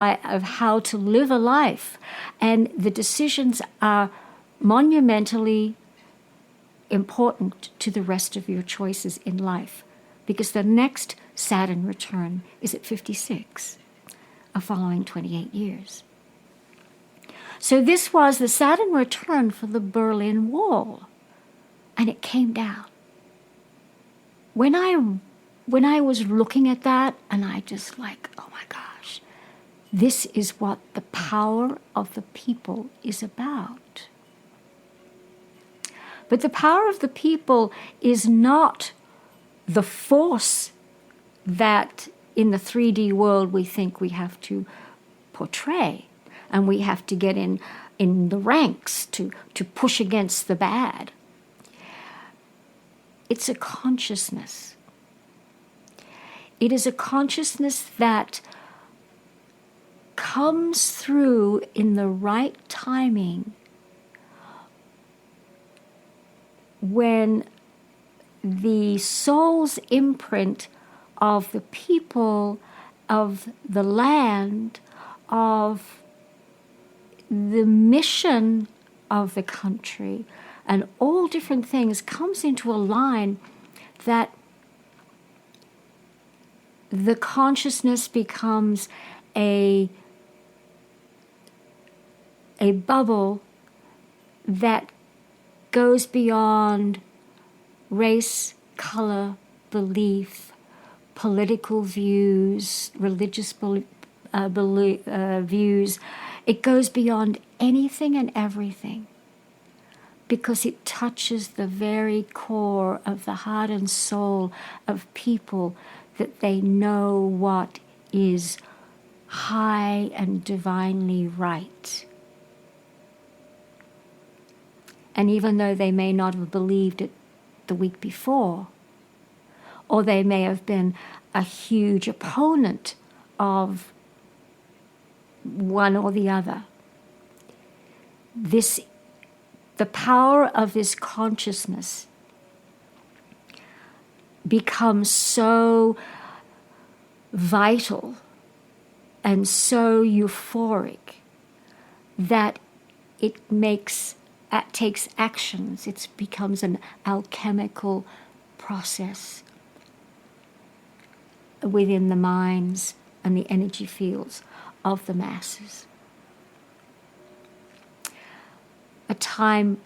of how to live a life. And the decisions are monumentally important to the rest of your choices in life, because the next Saturn return is at 56, following 28 years. So this was the Saturn return for the Berlin Wall, and it came down. When I was looking at that, and I just like, oh my gosh, this is what the power of the people is about. But the power of the people is not the force that in the 3D world we think we have to portray, and we have to get in the ranks to push against the bad. It's a consciousness. It is a consciousness that comes through in the right timing when the soul's imprint of the people, of the land, of the mission of the country, and all different things comes into a line that the consciousness becomes a bubble that goes beyond race, color, belief, political views, religious views. It goes beyond anything and everything, because it touches the very core of the heart and soul of people, that they know what is high and divinely right. And even though they may not have believed it the week before, or they may have been a huge opponent of one or the other, the power of this consciousness becomes so vital and so euphoric that it takes actions. It becomes an alchemical process within the minds and the energy fields of the masses. A time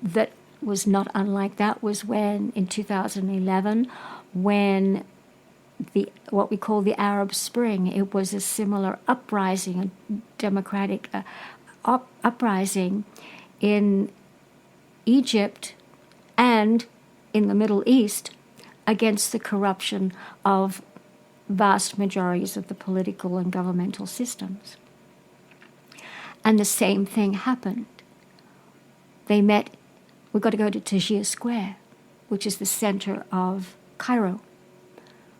that was not unlike that was when, in 2011, when what we call the Arab Spring, it was a similar uprising, a democratic uprising in Egypt and in the Middle East against the corruption of vast majorities of the political and governmental systems. And the same thing happened. They met, we've got to go to Tahrir Square, which is the center of Cairo.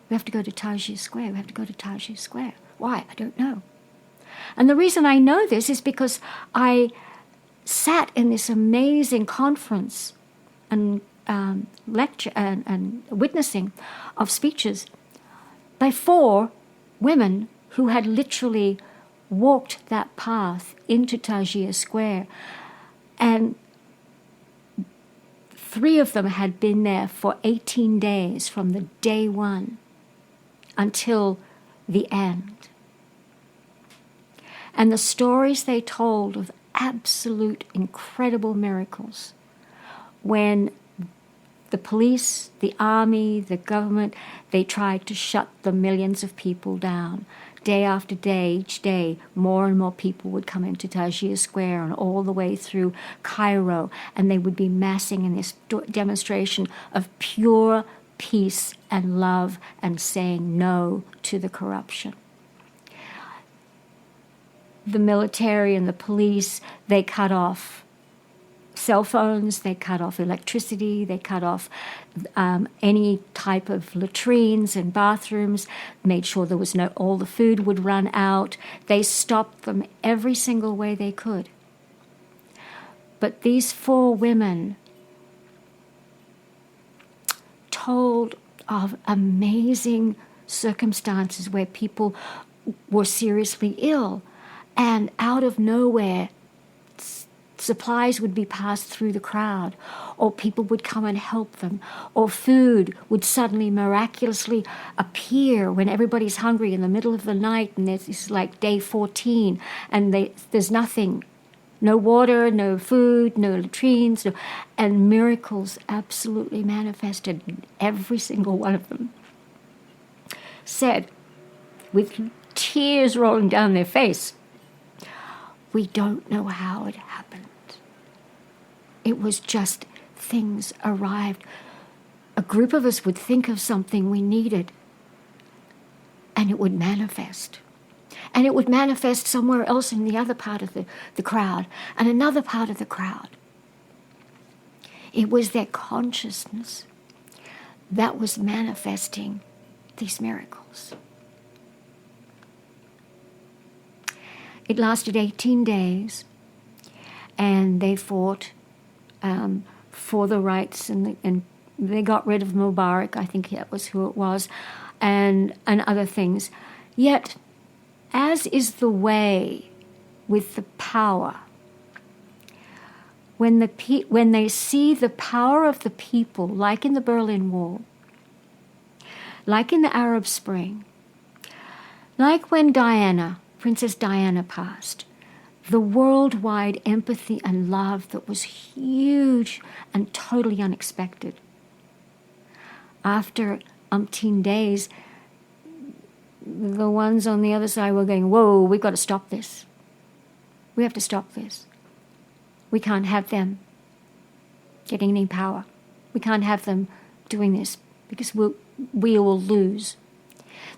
We have to go to Tahrir Square. We have to go to Tahrir Square. Why? I don't know. And the reason I know this is because I sat in this amazing conference and lecture and witnessing of speeches by 4 women who had literally walked that path into Tahrir Square, and 3 of them had been there for 18 days from the day one until the end. And the stories they told of absolute incredible miracles, when the police, the army, the government, they tried to shut the millions of people down. Day after day, each day, more and more people would come into Tahrir Square and all the way through Cairo, and they would be massing in this demonstration of pure peace and love and saying no to the corruption. The military and the police, they cut off cell phones, they cut off electricity, they cut off any type of latrines and bathrooms, made sure there was all the food would run out. They stopped them every single way they could. But these 4 women told of amazing circumstances where people were seriously ill, and out of nowhere, supplies would be passed through the crowd, or people would come and help them, or food would suddenly miraculously appear when everybody's hungry in the middle of the night, and it's like day 14, and there's nothing. No water, no food, no latrines, and miracles absolutely manifested. Every single one of them said, with tears rolling down their face, "We don't know how it happened. It was just things arrived. A group of us would think of something we needed, and it would manifest. And it would manifest somewhere else in the other part of the crowd, and another part of the crowd." It was their consciousness that was manifesting these miracles. It lasted 18 days, and they fought for the rights, and they got rid of Mubarak, I think that was who it was, and other things. Yet, as is the way with the power, when they see the power of the people, like in the Berlin Wall, like in the Arab Spring, like when Princess Diana passed, the worldwide empathy and love that was huge and totally unexpected. After umpteen days, the ones on the other side were going, "Whoa, we've got to stop this. We have to stop this. We can't have them getting any power. We can't have them doing this because we will lose."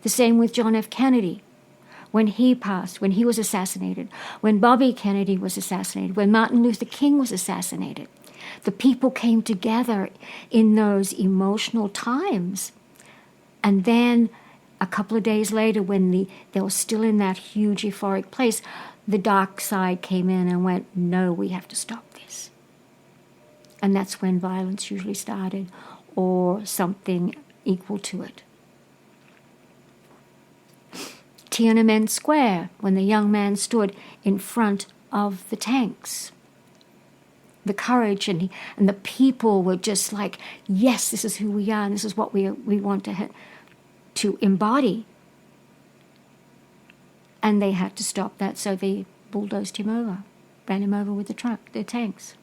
The same with John F. Kennedy. When he passed, when he was assassinated, when Bobby Kennedy was assassinated, when Martin Luther King was assassinated, the people came together in those emotional times. And then a couple of days later, when they were still in that huge euphoric place, the dark side came in and went, "No, we have to stop this." And that's when violence usually started, or something equal to it. Tiananmen Square, when the young man stood in front of the tanks. The courage and the people were just like, "Yes, this is who we are, and this is what we want to embody." And they had to stop that, so they bulldozed him over, ran him over with the tanks.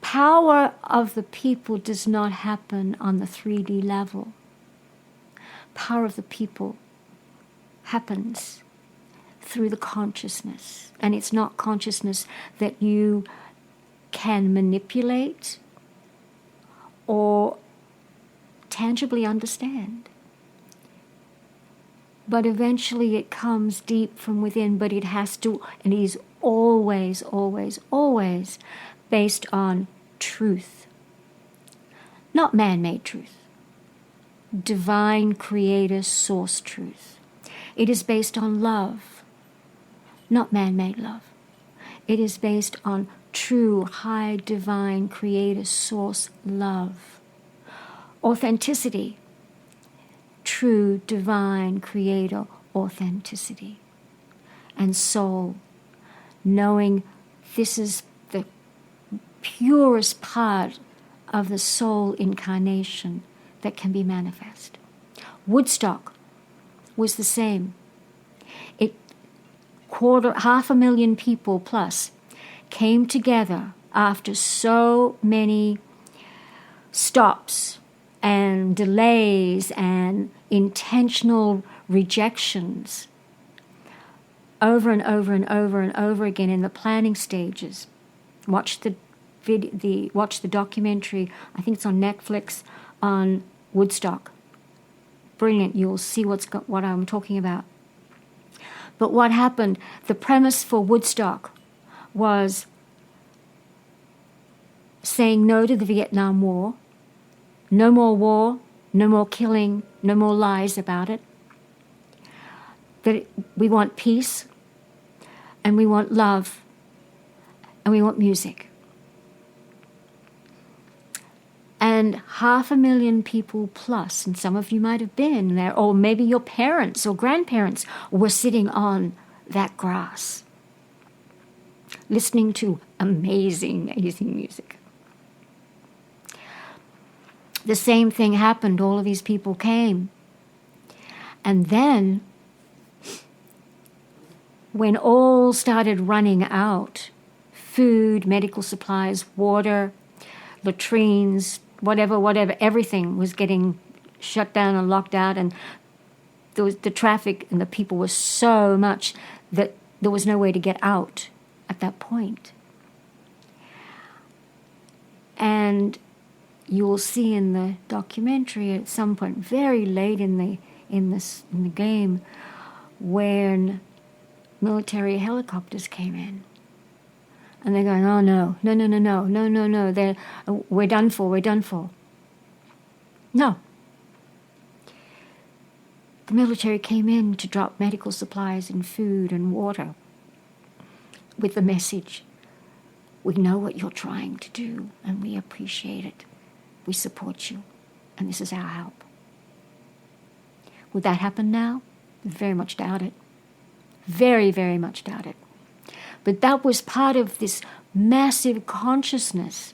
Power of the people does not happen on the 3D level. Power of the people happens through the consciousness. And it's not consciousness that you can manipulate or tangibly understand. But eventually it comes deep from within, but it has to, and it is always, always, always based on truth. Not man-made truth. Divine creator source truth. It is based on love, not man-made love. It is based on true, high, divine creator source love. Authenticity, true, divine creator authenticity. And soul, knowing this is the purest part of the soul incarnation that can be manifest. Woodstock was the same. 500,000 people plus came together after so many stops and delays and intentional rejections over and over and over and over again in the planning stages. Watch the documentary, I think it's on Netflix, on Woodstock. Brilliant, you'll see what I'm talking about. But what happened, the premise for Woodstock was saying no to the Vietnam War, no more, no more killing, no more lies about it. That we want peace, and we want love, and we want music. and 500,000 people plus, and some of you might have been there, or maybe your parents or grandparents were sitting on that grass, listening to amazing, amazing music. The same thing happened. All of these people came. And then, when all started running out, food, medical supplies, water, latrines, whatever, everything was getting shut down and locked out, and there was, the traffic and the people were so much that there was no way to get out at that point. And you will see in the documentary at some point, very late in the game, when military helicopters came in. And they're going, oh, no, we're done for. No. The military came in to drop medical supplies and food and water with the message, we know what you're trying to do and we appreciate it. We support you and this is our help. Would that happen now? Very much doubt it. Very, very much doubt it. But that was part of this massive consciousness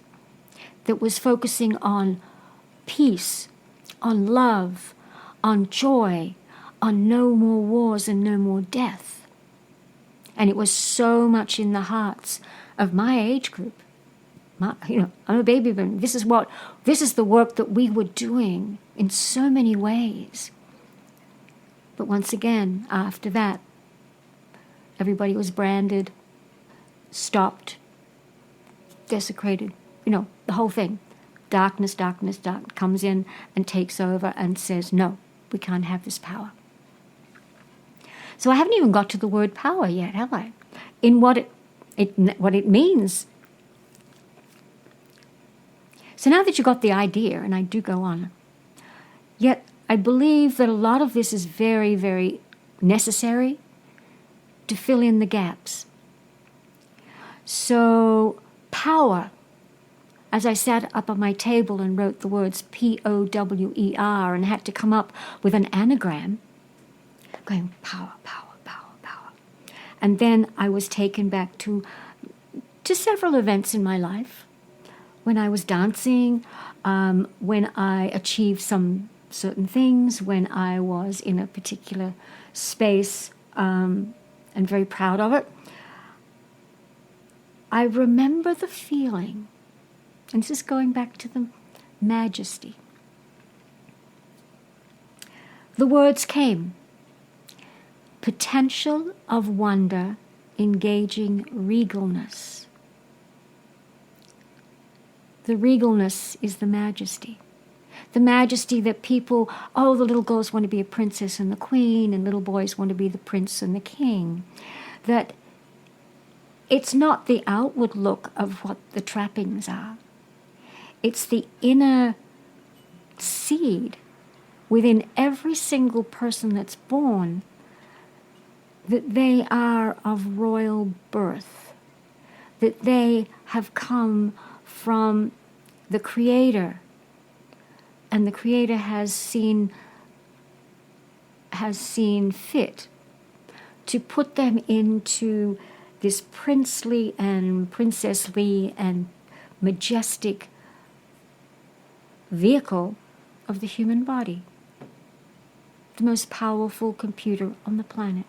that was focusing on peace, on love, on joy, on no more wars and no more death. And it was so much in the hearts of my age group. I'm a baby boomer. This is the work that we were doing in so many ways. But once again, after that, everybody was branded, stopped, desecrated, the whole thing. Darkness comes in and takes over and says, no, we can't have this power. So I haven't even got to the word power yet, have I? In what it means. So now that you got the idea, and I do go on, yet I believe that a lot of this is very, very necessary to fill in the gaps. So power, as I sat up on my table and wrote the words P-O-W-E-R and had to come up with an anagram, going power. And then I was taken back to several events in my life, when I was dancing, when I achieved some certain things, when I was in a particular space and very proud of it. I remember the feeling, and this is going back to the majesty. The words came, potential of wonder engaging regalness. The regalness is the majesty. The majesty that people, the little girls want to be a princess and the queen, and little boys want to be the prince and the king. That it's not the outward look of what the trappings are. It's the inner seed within every single person that's born, that they are of royal birth, that they have come from the Creator, and the Creator has seen fit to put them into this princely and princessly and majestic vehicle of the human body, the most powerful computer on the planet.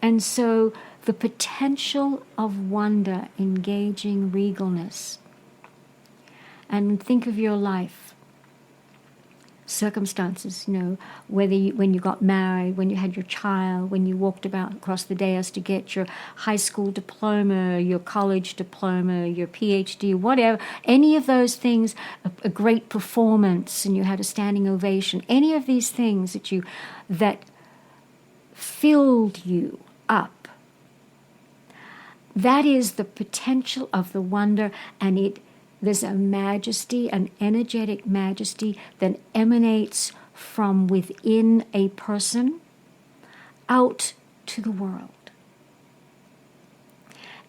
And so the potential of wonder engaging regalness. And think of your life, circumstances, when you got married, when you had your child, when you walked about across the dais to get your high school diploma, your college diploma, your PhD, whatever, any of those things, a great performance, and you had a standing ovation, any of these things that filled you up. That is the potential of the wonder, and there's a majesty, an energetic majesty that emanates from within a person out to the world.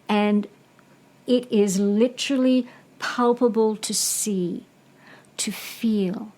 And it is literally palpable to see to feel